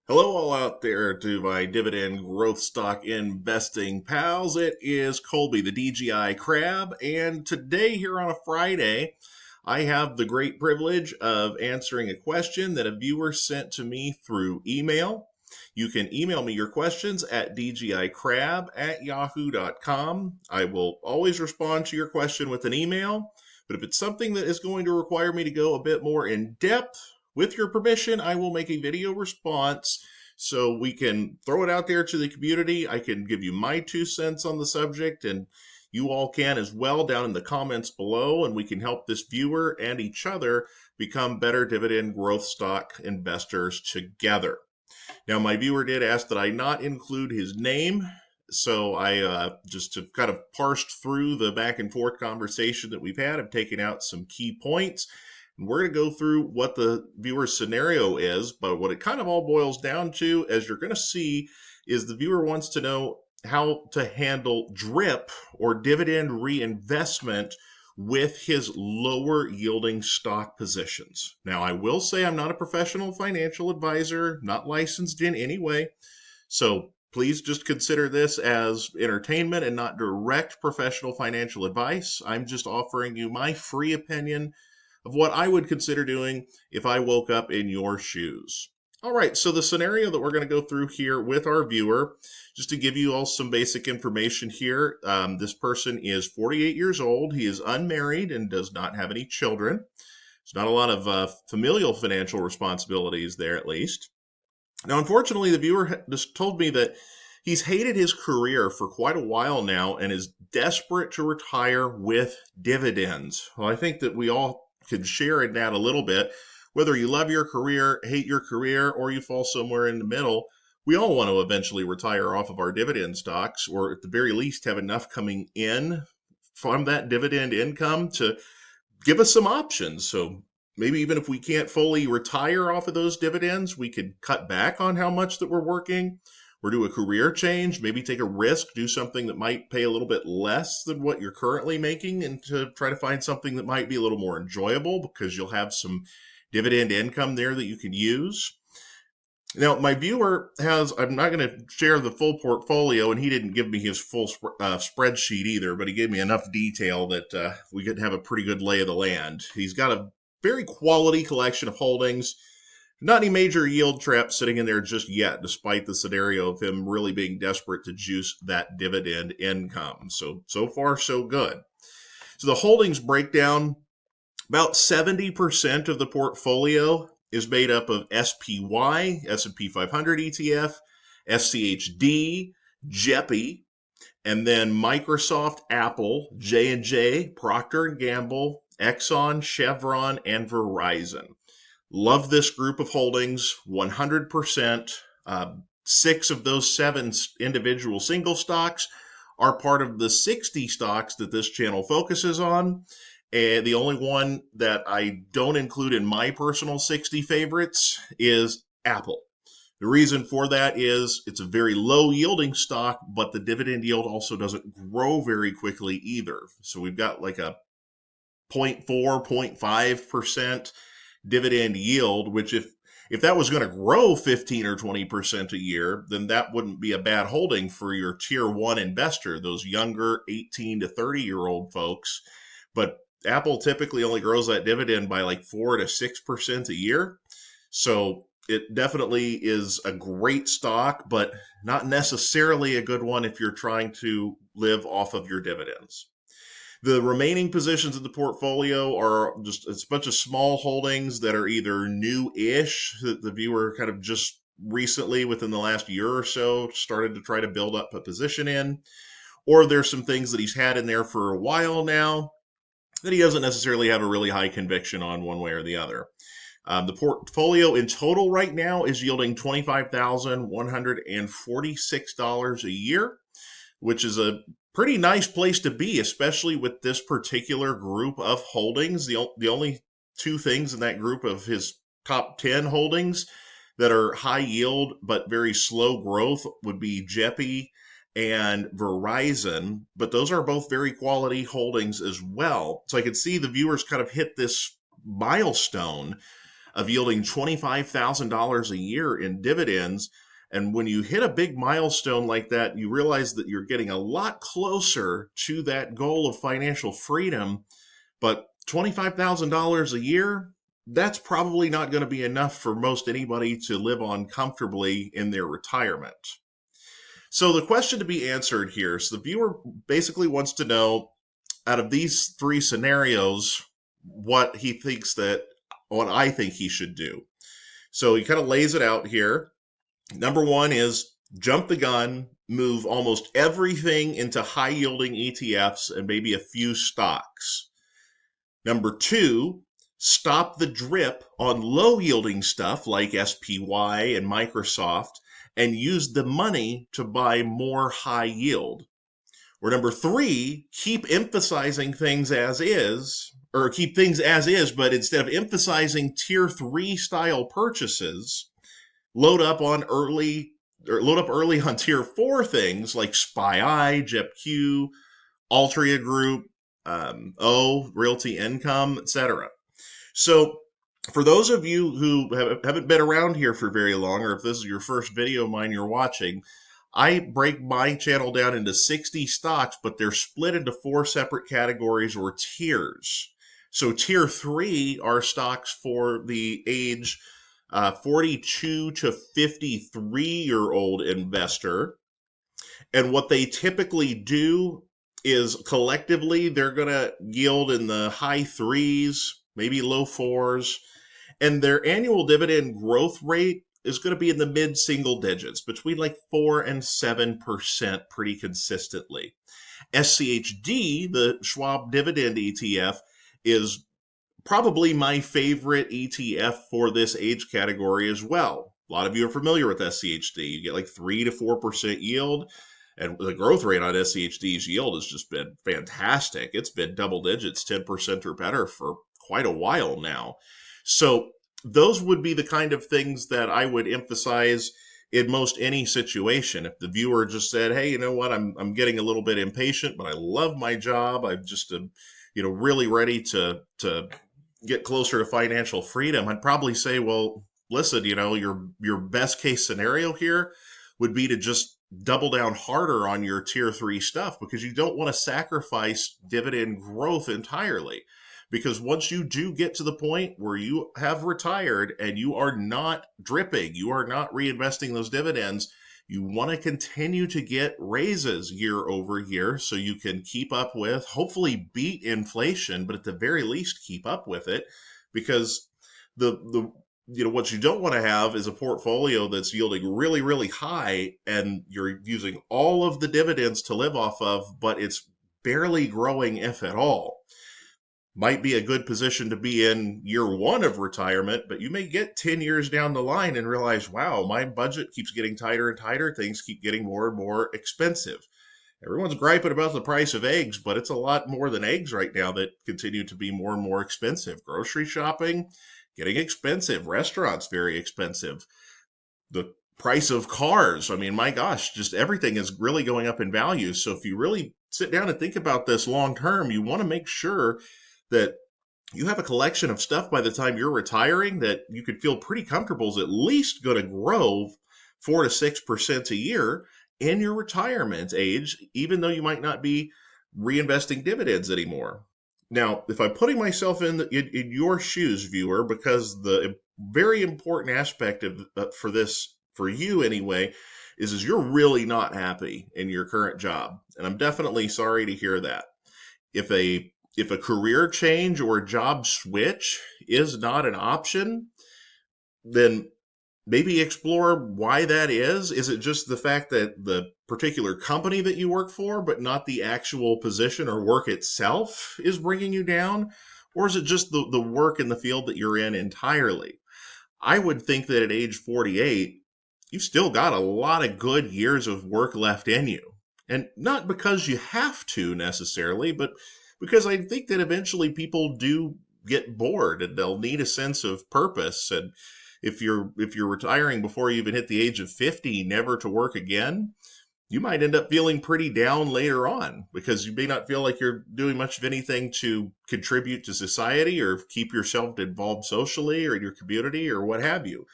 Hello, all out there to my dividend growth stock investing pals. It is Colby, the DGI Crab, and today, here on a Friday, I have the great privilege of answering a question that a viewer sent to me through email. You can email me your questions at dgicrab@yahoo.com. I will always respond to your question with an email, but if it's something that is going to require me to go a bit more in depth, with your permission, I will make a video response so we can throw it out there to the community. I can give you my 2 cents on the subject, and you all can as well down in the comments below, and we can help this viewer and each other become better dividend growth stock investors together. Now, my viewer did ask that I not include his name, so I just to kind of parsed through the back and forth conversation that we've had. I've taken out some key points. And we're going to go through what the viewer's scenario is, but what it kind of all boils down to, as you're going to see, is the viewer wants to know how to handle DRIP or dividend reinvestment with his lower yielding stock positions. Now, I will say I'm not a professional financial advisor, not licensed in any way. So please just consider this as entertainment and not direct professional financial advice. I'm just offering you my free opinion of what I would consider doing if I woke up in your shoes. All right, so the scenario that we're going to go through here with our viewer, just to give you all some basic information here, this person is 48 years old. He is unmarried and does not have any children. There's not a lot of familial financial responsibilities there, at least. Now, unfortunately, the viewer just told me that he's hated his career for quite a while now and is desperate to retire with dividends. Well, I think that we all can share in that a little bit. Whether you love your career, hate your career, or you fall somewhere in the middle, we all want to eventually retire off of our dividend stocks, or at the very least have enough coming in from that dividend income to give us some options. So maybe even if we can't fully retire off of those dividends, we could cut back on how much that we're working or do a career change, maybe take a risk, do something that might pay a little bit less than what you're currently making, and to try to find something that might be a little more enjoyable because you'll have some dividend income there that you can use. Now, my viewer has, I'm not going to share the full portfolio, and he didn't give me his full spreadsheet either, but he gave me enough detail that we could have a pretty good lay of the land. He's got a very quality collection of holdings. Not any major yield traps sitting in there just yet, despite the scenario of him really being desperate to juice that dividend income. So far, so good. So the holdings breakdown, about 70% of the portfolio is made up of SPY, S&P 500 ETF, SCHD, JEPI, and then Microsoft, Apple, J&J, Procter & Gamble, Exxon, Chevron, and Verizon. Love this group of holdings, 100%. 6 of those 7 individual single stocks are part of the 60 stocks that this channel focuses on. And the only one that I don't include in my personal 60 favorites is Apple. The reason for that is it's a very low yielding stock, but the dividend yield also doesn't grow very quickly either. So we've got like a 0.4, 0.5% dividend yield, which if that was going to grow 15 or 20% a year, then that wouldn't be a bad holding for your tier 1 investor, those younger 18 to 30-year-old folks. But Apple typically only grows that dividend by like 4 to 6% a year. So it definitely is a great stock, but not necessarily a good one if you're trying to live off of your dividends. The remaining positions in the portfolio are just a bunch of small holdings that are either new-ish, that the viewer kind of just recently, within the last year or so, started to try to build up a position in, or there's some things that he's had in there for a while now that he doesn't necessarily have a really high conviction on one way or the other. The portfolio in total right now is yielding $25,146 a year, which is a pretty nice place to be, especially with this particular group of holdings. The only 2 things in that group of his top 10 holdings that are high yield but very slow growth would be JEPI and Verizon, but those are both very quality holdings as well. So I could see the viewers kind of hit this milestone of yielding $25,000 a year in dividends. And when you hit a big milestone like that, you realize that you're getting a lot closer to that goal of financial freedom. But $25,000 a year, that's probably not going to be enough for most anybody to live on comfortably in their retirement. So the question to be answered here, so the viewer basically wants to know, out of these three scenarios, what I think he should do. So he kind of lays it out here. Number one is jump the gun, move almost everything into high yielding ETFs and maybe a few stocks. Number two, stop the drip on low yielding stuff like SPY and Microsoft and use the money to buy more high yield. Or number three, keep emphasizing things as is, or keep things as is, but instead of emphasizing tier 3 style purchases, load up early on tier 4 things like SPY, JEPQ, Altria Group, Realty Income, etc. So for those of you who haven't been around here for very long, or if this is your first video of mine you're watching, I break my channel down into 60 stocks, but they're split into 4 separate categories or tiers. So tier 3 are stocks for the age 42 to 53-year-old investor. And what they typically do is collectively they're going to yield in the high 3s, maybe low 4s. And their annual dividend growth rate is going to be in the mid-single digits, between like 4 and 7% pretty consistently. SCHD, the Schwab Dividend ETF, is probably my favorite ETF for this age category as well. A lot of you are familiar with SCHD. You get like 3 to 4% yield, and the growth rate on SCHD's yield has just been fantastic. It's been double digits, 10% or better for quite a while now. So those would be the kind of things that I would emphasize in most any situation. If the viewer just said, hey, you know what, I'm getting a little bit impatient, but I love my job. I'm just really ready to get closer to financial freedom, I'd probably say, well, listen, your best case scenario here would be to just double down harder on your tier 3 stuff, because you don't want to sacrifice dividend growth entirely. Because once you do get to the point where you have retired and you are not dripping, you are not reinvesting those dividends, you want to continue to get raises year over year so you can keep up with, hopefully beat inflation, but at the very least keep up with it. Because what you don't want to have is a portfolio that's yielding really, really high and you're using all of the dividends to live off of, but it's barely growing, if at all. Might be a good position to be in year 1 of retirement, but you may get 10 years down the line and realize, wow, my budget keeps getting tighter and tighter. Things keep getting more and more expensive. Everyone's griping about the price of eggs, but it's a lot more than eggs right now that continue to be more and more expensive. Grocery shopping, getting expensive. Restaurants, very expensive. The price of cars, I mean, my gosh, just everything is really going up in value. So if you really sit down and think about this long term, you want to make sure that you have a collection of stuff by the time you're retiring that you could feel pretty comfortable is at least going to grow 4 to 6% a year in your retirement age, even though you might not be reinvesting dividends anymore. Now, if I'm putting myself in your shoes, viewer, because the very important aspect for you anyway, is you're really not happy in your current job. And I'm definitely sorry to hear that. If a career change or a job switch is not an option, then maybe explore why that is. Is it just the fact that the particular company that you work for, but not the actual position or work itself, is bringing you down? Or is it just the work in the field that you're in entirely? I would think that at age 48, you've still got a lot of good years of work left in you. And not because you have to necessarily, but because I think that eventually people do get bored and they'll need a sense of purpose. And if you're retiring before you even hit the age of 50, never to work again, you might end up feeling pretty down later on because you may not feel like you're doing much of anything to contribute to society or keep yourself involved socially or in your community or what have you.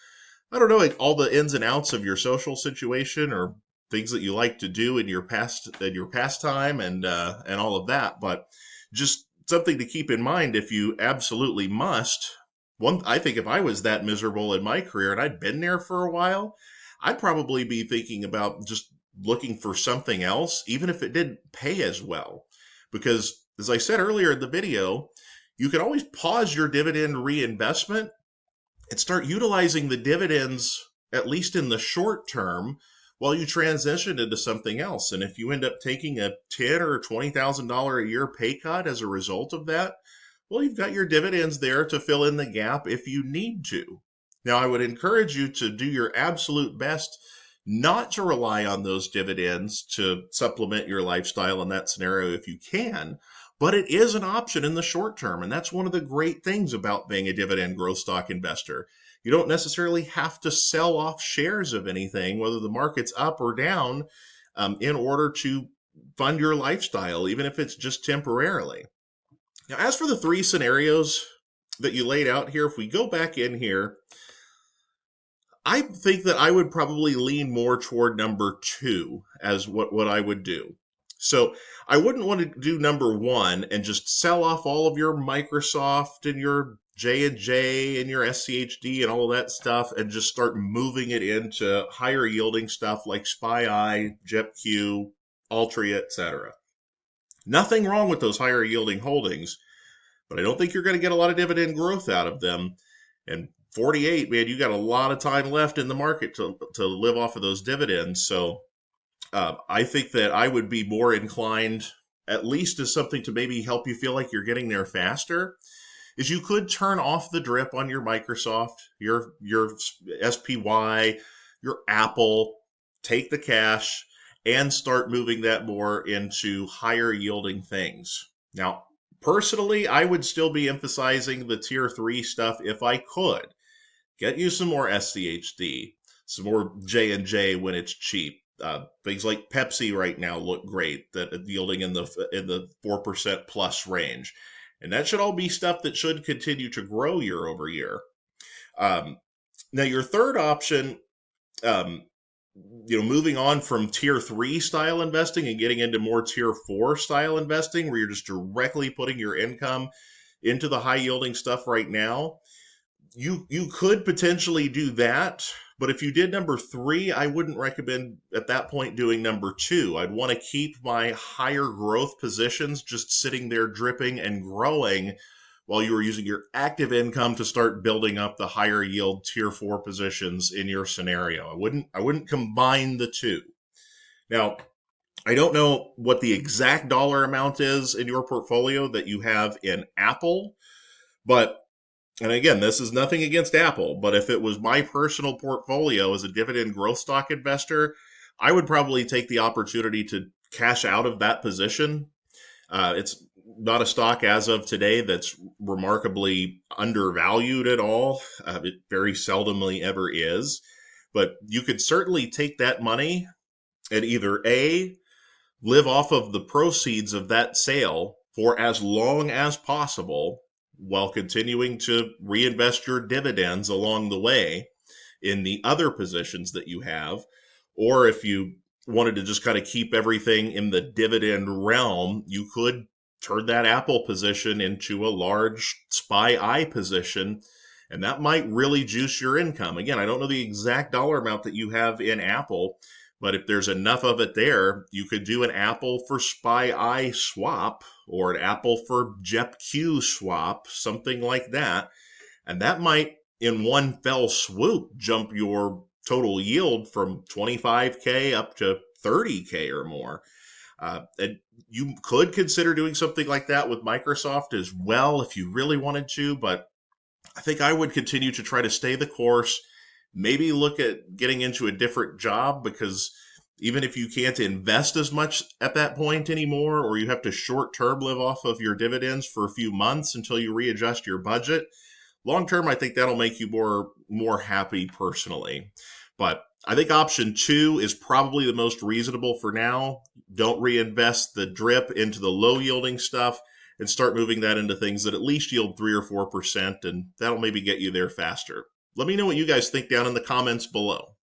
I don't know, like all the ins and outs of your social situation or things that you like to do in your pastime and all of that, but just something to keep in mind if you absolutely must. I think if I was that miserable in my career and I'd been there for a while, I'd probably be thinking about just looking for something else, even if it didn't pay as well. Because as I said earlier in the video, you can always pause your dividend reinvestment and start utilizing the dividends, at least in the short term, while you transition into something else. And if you end up taking a $10,000 or $20,000 a year pay cut as a result of that, well, you've got your dividends there to fill in the gap if you need to. Now, I would encourage you to do your absolute best not to rely on those dividends to supplement your lifestyle in that scenario if you can, but it is an option in the short term. And that's one of the great things about being a dividend growth stock investor. You don't necessarily have to sell off shares of anything, whether the market's up or down, in order to fund your lifestyle, even if it's just temporarily. Now, as for the three scenarios that you laid out here, if we go back in here, I think that I would probably lean more toward number two as what I would do. So I wouldn't want to do number one and just sell off all of your Microsoft and your J&J and your SCHD and all of that stuff and just start moving it into higher yielding stuff like SPY, JEPQ, Altria, etc. Nothing wrong with those higher yielding holdings, but I don't think you're going to get a lot of dividend growth out of them. And 48, man, you got a lot of time left in the market to live off of those dividends. So I think that I would be more inclined, at least as something to maybe help you feel like you're getting there faster, is you could turn off the drip on your Microsoft, your SPY, your Apple, take the cash, and start moving that more into higher yielding things. Now, personally, I would still be emphasizing the tier 3 stuff if I could. Get you some more SCHD, some more J&J when it's cheap. Things like Pepsi right now look great, that yielding in the 4% plus range. And that should all be stuff that should continue to grow year over year. Now, your third option, um, moving on from tier 3 style investing and getting into more tier 4 style investing, where you're just directly putting your income into the high yielding stuff right now, you could potentially do that. But if you did number 3, I wouldn't recommend at that point doing number 2. I'd want to keep my higher growth positions just sitting there dripping and growing while you were using your active income to start building up the higher yield tier 4 positions in your scenario. I wouldn't combine the two. Now, I don't know what the exact dollar amount is in your portfolio that you have in Apple, but and again, this is nothing against Apple, but if it was my personal portfolio as a dividend growth stock investor, I would probably take the opportunity to cash out of that position. It's not a stock as of today that's remarkably undervalued at all. It very seldomly ever is. But you could certainly take that money and either A, live off of the proceeds of that sale for as long as possible while continuing to reinvest your dividends along the way in the other positions that you have. Or if you wanted to just kind of keep everything in the dividend realm, you could turn that Apple position into a large SPY position, and that might really juice your income. Again, I don't know the exact dollar amount that you have in Apple, but if there's enough of it there, you could do an Apple for SPY swap or an Apple for JEPQ swap, something like that. And that might, in one fell swoop, jump your total yield from 25K up to 30K or more. And you could consider doing something like that with Microsoft as well if you really wanted to, but I think I would continue to try to stay the course, maybe look at getting into a different job, because even if you can't invest as much at that point anymore, or you have to short term live off of your dividends for a few months until you readjust your budget, long term, I think that'll make you more happy personally. But I think option 2 is probably the most reasonable for now. Don't reinvest the drip into the low yielding stuff and start moving that into things that at least yield 3 or 4%, and that'll maybe get you there faster. Let me know what you guys think down in the comments below.